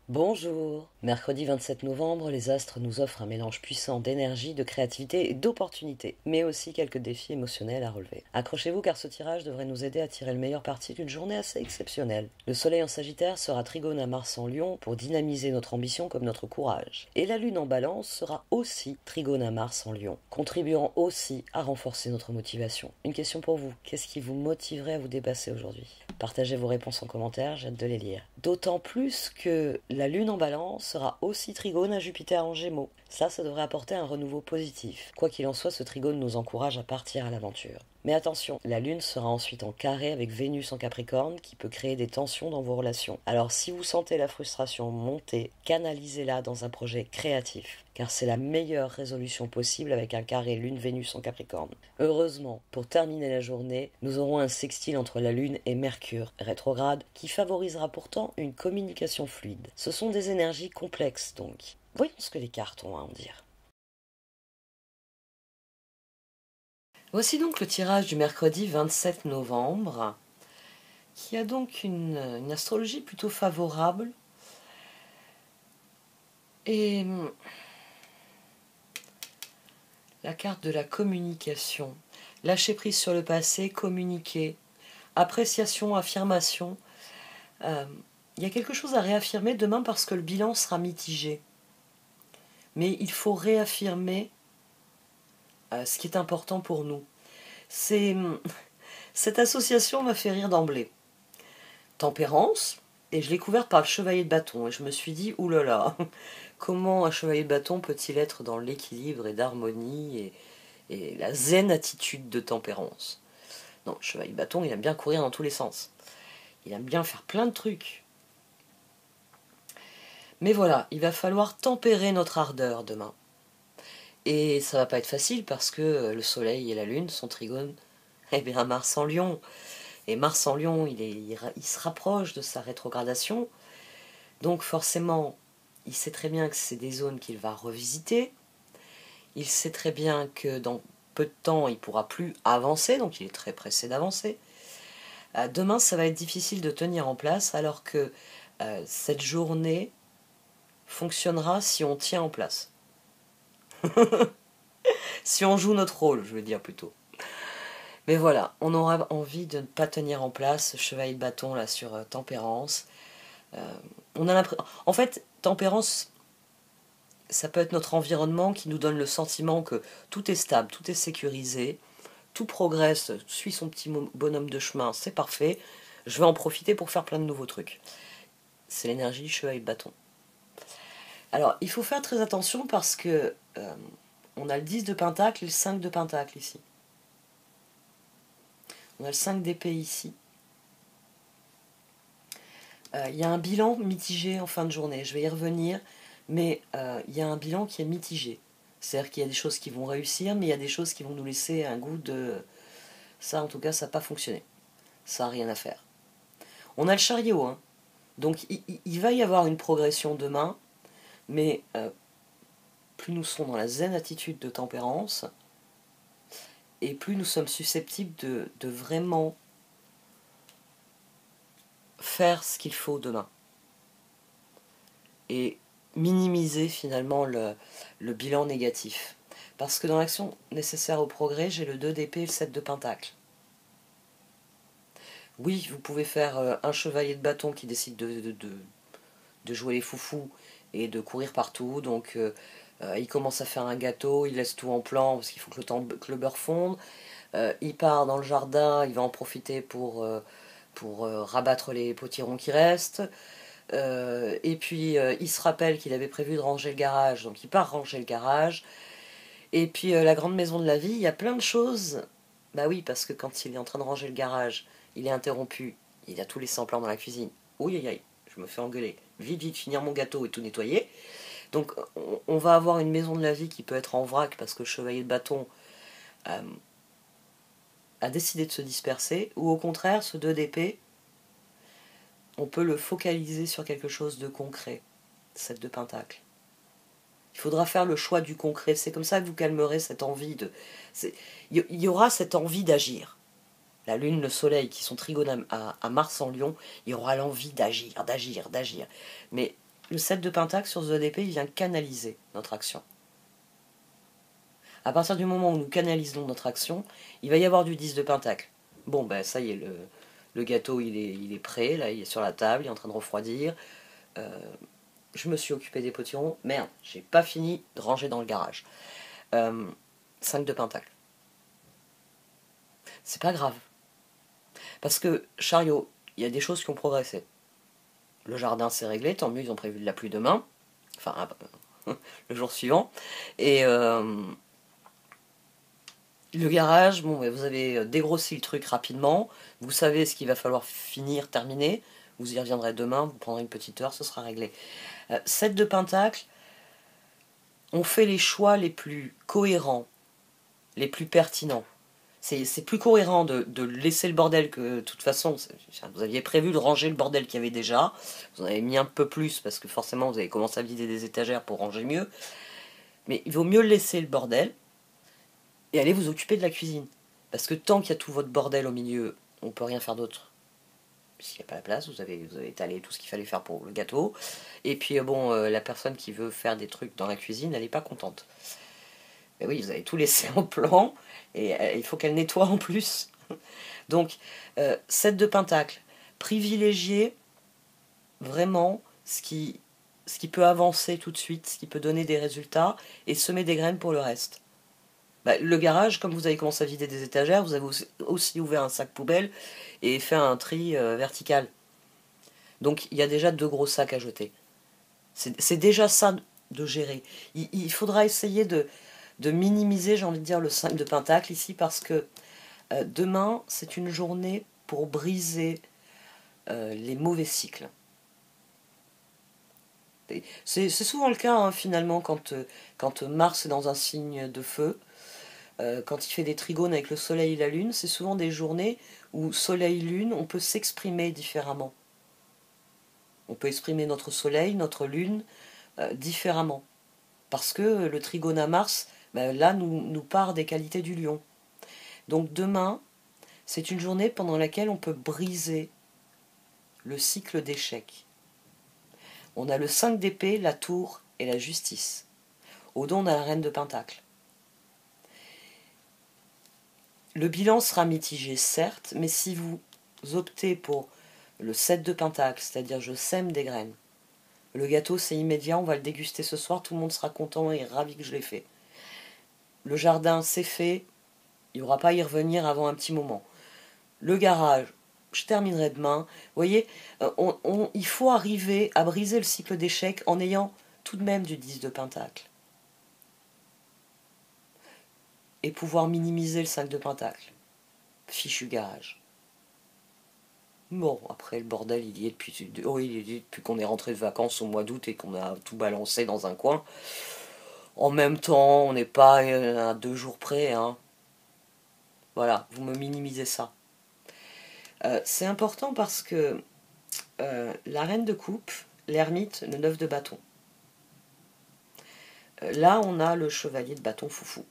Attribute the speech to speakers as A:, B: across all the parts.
A: Bonjour. Mercredi 27 novembre, les astres nous offrent un mélange puissant d'énergie, de créativité et d'opportunités, mais aussi quelques défis émotionnels à relever. Accrochez-vous car ce tirage devrait nous aider à tirer le meilleur parti d'une journée assez exceptionnelle. Le soleil en Sagittaire sera trigone à Mars en Lion pour dynamiser notre ambition comme notre courage. Et la lune en Balance sera aussi trigone à Mars en Lion, contribuant aussi à renforcer notre motivation. Une question pour vous, qu'est-ce qui vous motiverait à vous dépasser aujourd'hui? Partagez vos réponses en commentaire, j'ai hâte de les lire. D'autant plus que la lune en Balance sera aussi trigone à Jupiter en Gémeaux. Ça devrait apporter un renouveau positif. Quoi qu'il en soit, ce trigone nous encourage à partir à l'aventure. Mais attention, la lune sera ensuite en carré avec Vénus en Capricorne qui peut créer des tensions dans vos relations. Alors si vous sentez la frustration monter, canalisez-la dans un projet créatif, car c'est la meilleure résolution possible avec un carré lune-Vénus en Capricorne. Heureusement, pour terminer la journée, nous aurons un sextile entre la lune et Mercure rétrograde qui favorisera pourtant une communication fluide. Ce sont des énergies complexes donc. Voyons ce que les cartes ont à en dire. Voici donc le tirage du mercredi 27 novembre, qui a donc une astrologie plutôt favorable. Et la carte de la communication. Lâcher prise sur le passé, communiquer, appréciation, affirmation. Il y a quelque chose à réaffirmer demain parce que le bilan sera mitigé. Mais il faut réaffirmer ce qui est important pour nous. Cette association m'a fait rire d'emblée. Tempérance, et je l'ai couverte par le chevalier de bâton. Et je me suis dit, oulala, comment un chevalier de bâton peut-il être dans l'équilibre et d'harmonie et la zen attitude de tempérance? Non, le chevalier de bâton, il aime bien courir dans tous les sens. Il aime bien faire plein de trucs. Mais voilà, il va falloir tempérer notre ardeur demain. Et ça va pas être facile parce que le soleil et la lune sont trigones. Eh bien, Mars en Lion. Et Mars en Lion, il se rapproche de sa rétrogradation. Donc forcément, il sait très bien que c'est des zones qu'il va revisiter. Il sait très bien que dans peu de temps, il ne pourra plus avancer, donc il est très pressé d'avancer. Demain, ça va être difficile de tenir en place, alors que cette journée fonctionnera si on tient en place. Si on joue notre rôle, je veux dire plutôt. Mais voilà, on aura envie de ne pas tenir en place ce chevalier de bâton là sur tempérance. On a l'impression... En fait, tempérance, ça peut être notre environnement qui nous donne le sentiment que tout est stable, tout est sécurisé, tout progresse, suit son petit bonhomme de chemin, c'est parfait, je vais en profiter pour faire plein de nouveaux trucs. C'est l'énergie du chevalier de bâton. Alors, il faut faire très attention parce que on a le 10 de pentacle et le 5 de pentacle ici. On a le 5 d'épée ici. Il y a un bilan mitigé en fin de journée, je vais y revenir, mais il y a un bilan qui est mitigé. C'est-à-dire qu'il y a des choses qui vont réussir, mais il y a des choses qui vont nous laisser un goût de... Ça, en tout cas, ça n'a pas fonctionné. Ça n'a rien à faire. On a le chariot, hein. Donc il va y avoir une progression demain, mais plus nous serons dans la zen attitude de tempérance, et plus nous sommes susceptibles de vraiment faire ce qu'il faut demain. Et minimiser finalement le bilan négatif. Parce que dans l'action nécessaire au progrès, j'ai le 2 d'épée et le 7 de pentacle. Oui, vous pouvez faire un chevalier de bâton qui décide de jouer les foufous et de courir partout. Donc il commence à faire un gâteau, il laisse tout en plan parce qu'il faut que le beurre fonde. Il part dans le jardin, il va en profiter pour rabattre les potirons qui restent. Et puis il se rappelle qu'il avait prévu de ranger le garage, donc il part ranger le garage. Et puis la grande maison de la vie, il y a plein de choses. Bah oui, parce que quand il est en train de ranger le garage, il est interrompu, il a tous les sans-plans dans la cuisine. Oui, aïe, aïe, je me fais engueuler. Vite, vite, finir mon gâteau et tout nettoyer. Donc on va avoir une maison de la vie qui peut être en vrac parce que le chevalier de bâton a décidé de se disperser, ou au contraire, ce 2 d'épée, on peut le focaliser sur quelque chose de concret, 7 de pentacle. Il faudra faire le choix du concret. C'est comme ça que vous calmerez cette envie de... Il y aura cette envie d'agir. La lune, le soleil, qui sont trigones à Mars en Lion, il y aura l'envie d'agir, d'agir, d'agir. Mais le 7 de Pentacle sur The d'épée, il vient canaliser notre action. À partir du moment où nous canalisons notre action, il va y avoir du 10 de Pentacle. Bon, ben ça y est, le gâteau il est prêt, là il est sur la table, il est en train de refroidir. Je me suis occupé des potierons. Merde, j'ai pas fini de ranger dans le garage. 5 de Pentacle. C'est pas grave. Parce que, chariot, il y a des choses qui ont progressé. Le jardin s'est réglé, tant mieux, ils ont prévu de la pluie demain. Enfin, le jour suivant. Et le garage, bon, vous avez dégrossi le truc rapidement. Vous savez ce qu'il va falloir finir, terminer. Vous y reviendrez demain, vous prendrez une petite heure, ce sera réglé. 7 de Pentacle, on fait les choix les plus cohérents, les plus pertinents. C'est plus cohérent de laisser le bordel que, de toute façon, vous aviez prévu de ranger le bordel qu'il y avait déjà. Vous en avez mis un peu plus parce que forcément vous avez commencé à vider des étagères pour ranger mieux. Mais il vaut mieux laisser le bordel et aller vous occuper de la cuisine. Parce que tant qu'il y a tout votre bordel au milieu, on ne peut rien faire d'autre. Puisqu'il n'y a pas la place, vous avez étalé tout ce qu'il fallait faire pour le gâteau. Et puis bon, la personne qui veut faire des trucs dans la cuisine, elle n'est pas contente. Mais oui, vous avez tout laissé en plan, et il faut qu'elle nettoie en plus. Donc, 7 de Pentacle, privilégier vraiment ce qui peut avancer tout de suite, ce qui peut donner des résultats, et semer des graines pour le reste. Le garage, comme vous avez commencé à vider des étagères, vous avez aussi ouvert un sac poubelle et fait un tri vertical. Donc il y a déjà 2 gros sacs à jeter. C'est déjà ça de gérer. Il faudra essayer de minimiser, j'ai envie de dire, le 5 de Pentacle ici, parce que demain, c'est une journée pour briser les mauvais cycles. C'est souvent le cas, hein, finalement, quand Mars est dans un signe de feu, quand il fait des trigones avec le Soleil et la Lune, c'est souvent des journées où Soleil-Lune, on peut s'exprimer différemment. On peut exprimer notre Soleil, notre Lune, différemment. Parce que le trigone à Mars, là, nous part des qualités du lion. Donc demain, c'est une journée pendant laquelle on peut briser le cycle d'échecs. On a le 5 d'épée, la tour et la justice. Au dos, on a la reine de Pentacle. Le bilan sera mitigé, certes, mais si vous optez pour le 7 de Pentacle, c'est-à-dire je sème des graines, le gâteau c'est immédiat, on va le déguster ce soir, tout le monde sera content et ravi que je l'ai fait. Le jardin c'est fait, il n'y aura pas à y revenir avant un petit moment. Le garage, je terminerai demain. Vous voyez, il faut arriver à briser le cycle d'échecs en ayant tout de même du 10 de Pentacle. Et pouvoir minimiser le 5 de Pentacle. Fichu garage. Bon, après le bordel, il y est depuis qu'on est rentré de vacances au mois d'août et qu'on a tout balancé dans un coin. En même temps, on n'est pas à 2 jours près, hein. Voilà, vous me minimisez ça. C'est important parce que la reine de coupe, l'ermite, le 9 de bâton. Là, on a le chevalier de bâton foufou.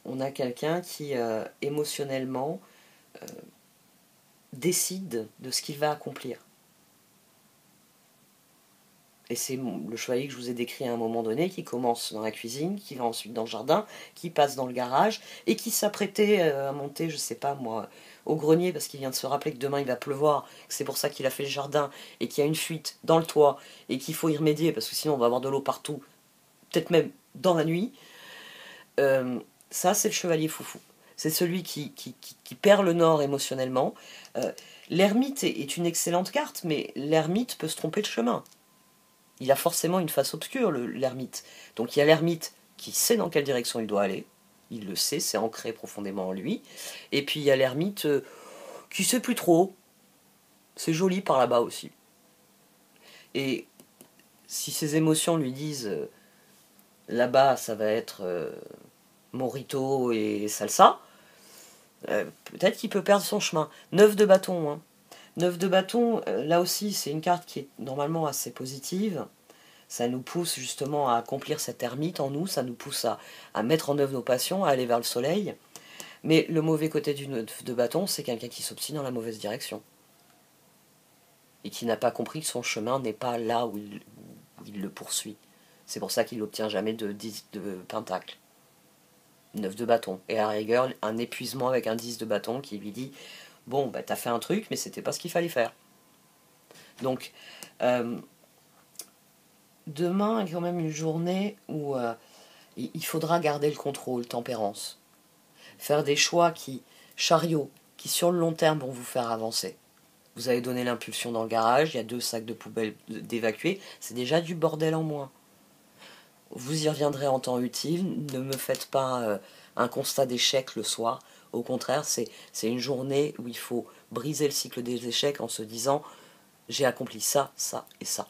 A: On a quelqu'un qui, émotionnellement, décide de ce qu'il va accomplir. Et c'est le chevalier que je vous ai décrit à un moment donné, qui commence dans la cuisine, qui va ensuite dans le jardin, qui passe dans le garage, et qui s'apprêtait à monter, je sais pas moi, au grenier, parce qu'il vient de se rappeler que demain il va pleuvoir, que c'est pour ça qu'il a fait le jardin, et qu'il y a une fuite dans le toit, et qu'il faut y remédier, parce que sinon on va avoir de l'eau partout, peut-être même dans la nuit. Ça, c'est le chevalier foufou. C'est celui qui perd le nord émotionnellement. L'ermite est une excellente carte, mais l'ermite peut se tromper de chemin. Il a forcément une face obscure, l'ermite. Donc il y a l'ermite qui sait dans quelle direction il doit aller. Il le sait, c'est ancré profondément en lui. Et puis il y a l'ermite qui sait plus trop. C'est joli par là-bas aussi. Et si ses émotions lui disent là-bas ça va être Morito et salsa, peut-être qu'il peut perdre son chemin. 9 de bâton, hein. 9 de bâton, là aussi, c'est une carte qui est normalement assez positive. Ça nous pousse justement à accomplir cette ermite en nous, ça nous pousse à mettre en œuvre nos passions, à aller vers le soleil. Mais le mauvais côté du 9 de bâton, c'est quelqu'un qui s'obstine dans la mauvaise direction. et qui n'a pas compris que son chemin n'est pas là où il le poursuit. C'est pour ça qu'il n'obtient jamais de 10 de pentacle. 9 de bâton. Et à la rigueur, un épuisement avec un 10 de bâton qui lui dit « Bon, bah, t'as fait un truc, mais c'était pas ce qu'il fallait faire. » Donc, demain est quand même une journée où il faudra garder le contrôle, tempérance. Faire des choix chariots, qui sur le long terme vont vous faire avancer. Vous avez donné l'impulsion dans le garage, il y a 2 sacs de poubelle d'évacuer, c'est déjà du bordel en moins. Vous y reviendrez en temps utile, ne me faites pas un constat d'échec le soir. Au contraire, c'est une journée où il faut briser le cycle des échecs en se disant « j'ai accompli ça, ça et ça ».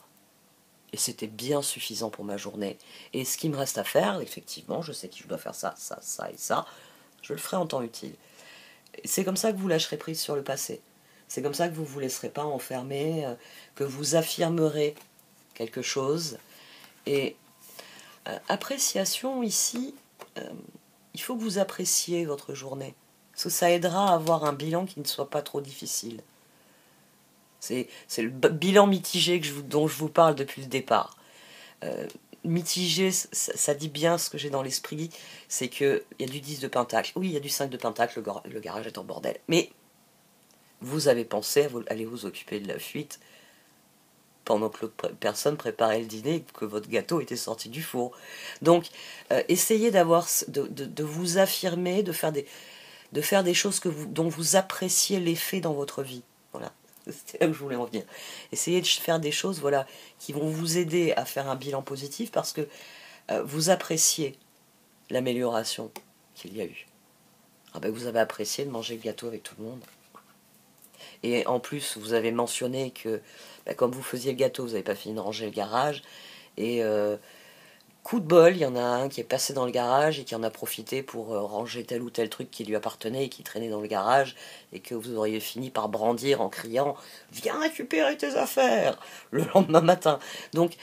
A: Et c'était bien suffisant pour ma journée. Et ce qui me reste à faire, effectivement, je sais que je dois faire ça, ça, ça et ça, je le ferai en temps utile. C'est comme ça que vous lâcherez prise sur le passé. C'est comme ça que vous ne vous laisserez pas enfermer, que vous affirmerez quelque chose. Et appréciation ici, il faut que vous appréciez votre journée. Parce que ça aidera à avoir un bilan qui ne soit pas trop difficile. C'est le bilan mitigé dont je vous parle depuis le départ. Mitigé, ça dit bien ce que j'ai dans l'esprit, c'est qu'il y a du 10 de pentacle. Oui, il y a du 5 de pentacle, le garage est en bordel. Mais vous avez pensé à aller vous occuper de la fuite pendant que l'autre personne préparait le dîner et que votre gâteau était sorti du four. Donc, essayez de vous affirmer, de faire des choses dont vous appréciez l'effet dans votre vie. Voilà, c'était là où je voulais en venir. Essayez de faire des choses qui vont vous aider à faire un bilan positif parce que vous appréciez l'amélioration qu'il y a eu. Ah ben, vous avez apprécié de manger le gâteau avec tout le monde. Et en plus, vous avez mentionné que, comme vous faisiez le gâteau, vous n'avez pas fini de ranger le garage. Et coup de bol, il y en a un qui est passé dans le garage et qui en a profité pour ranger tel ou tel truc qui lui appartenait et qui traînait dans le garage. Et que vous auriez fini par brandir en criant « Viens récupérer tes affaires !» le lendemain matin. Donc,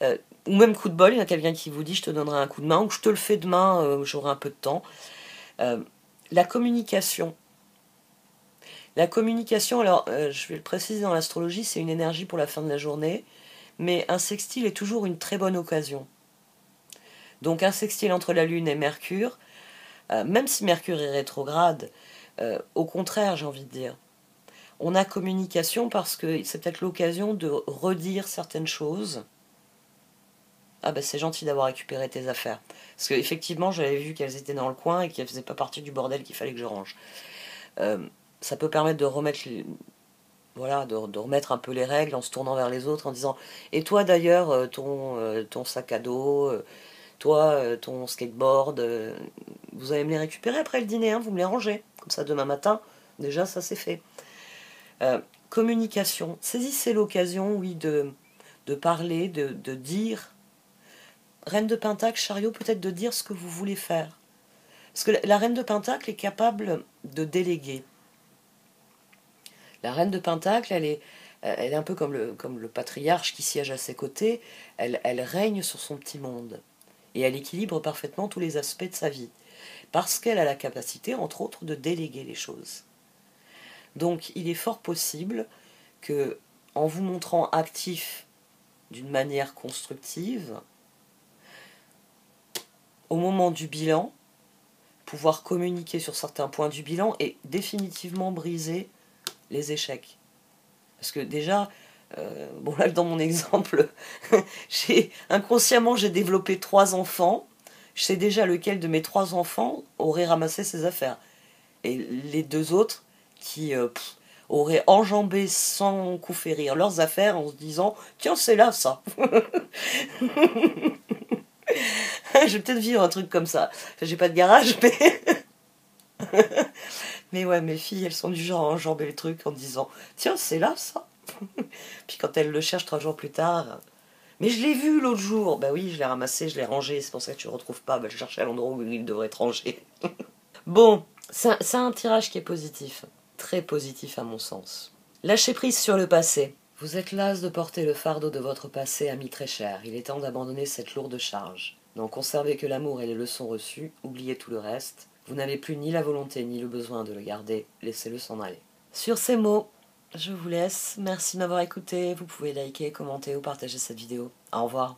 A: ou même coup de bol, il y a quelqu'un qui vous dit « Je te donnerai un coup de main » ou « Je te le fais demain, j'aurai un peu de temps ». La communication. La communication, alors je vais le préciser dans l'astrologie, c'est une énergie pour la fin de la journée, mais un sextile est toujours une très bonne occasion. Donc un sextile entre la Lune et Mercure, même si Mercure est rétrograde, au contraire j'ai envie de dire, on a communication parce que c'est peut-être l'occasion de redire certaines choses. Ah ben c'est gentil d'avoir récupéré tes affaires. Parce qu'effectivement j'avais vu qu'elles étaient dans le coin et qu'elles ne faisaient pas partie du bordel qu'il fallait que je range. Ça peut permettre de remettre de remettre un peu les règles en se tournant vers les autres en disant « Et toi d'ailleurs, ton sac à dos, toi, ton skateboard, vous allez me les récupérer après le dîner, hein, vous me les rangez. Comme ça demain matin, déjà ça c'est fait. » Communication. Saisissez l'occasion, oui, de parler, de dire. Reine de Pentacle, chariot, peut-être de dire ce que vous voulez faire. Parce que la Reine de Pentacle est capable de déléguer. La Reine de Pentacle, elle est un peu comme le patriarche qui siège à ses côtés. Elle règne sur son petit monde. Et elle équilibre parfaitement tous les aspects de sa vie. Parce qu'elle a la capacité, entre autres, de déléguer les choses. Donc, il est fort possible que, en vous montrant actif d'une manière constructive, au moment du bilan, pouvoir communiquer sur certains points du bilan et définitivement briser les échecs. Parce que déjà, bon là dans mon exemple, inconsciemment j'ai développé 3 enfants, je sais déjà lequel de mes 3 enfants aurait ramassé ses affaires. Et les 2 autres qui auraient enjambé sans coup férir leurs affaires en se disant « Tiens, c'est là ça !» Je vais peut-être vivre un truc comme ça. Enfin, j'ai pas de garage, mais... mais ouais, mes filles, elles sont du genre à enjamber le truc en disant « Tiens, c'est là ça !» Puis quand elles le cherchent 3 jours plus tard... Mais je l'ai vu l'autre jour. Bah oui, je l'ai ramassé, je l'ai rangé. C'est pour ça que tu ne le retrouves pas. Bah, je cherchais à l'endroit où il devrait être rangé. Bon, c'est un tirage qui est positif. Très positif à mon sens. Lâchez prise sur le passé. Vous êtes las de porter le fardeau de votre passé ami très cher. Il est temps d'abandonner cette lourde charge. N'en conservez que l'amour et les leçons reçues. Oubliez tout le reste. Vous n'avez plus ni la volonté ni le besoin de le garder. Laissez-le s'en aller. Sur ces mots, Je vous laisse. Merci de m'avoir écouté. Vous pouvez liker, commenter ou partager cette vidéo. Au revoir.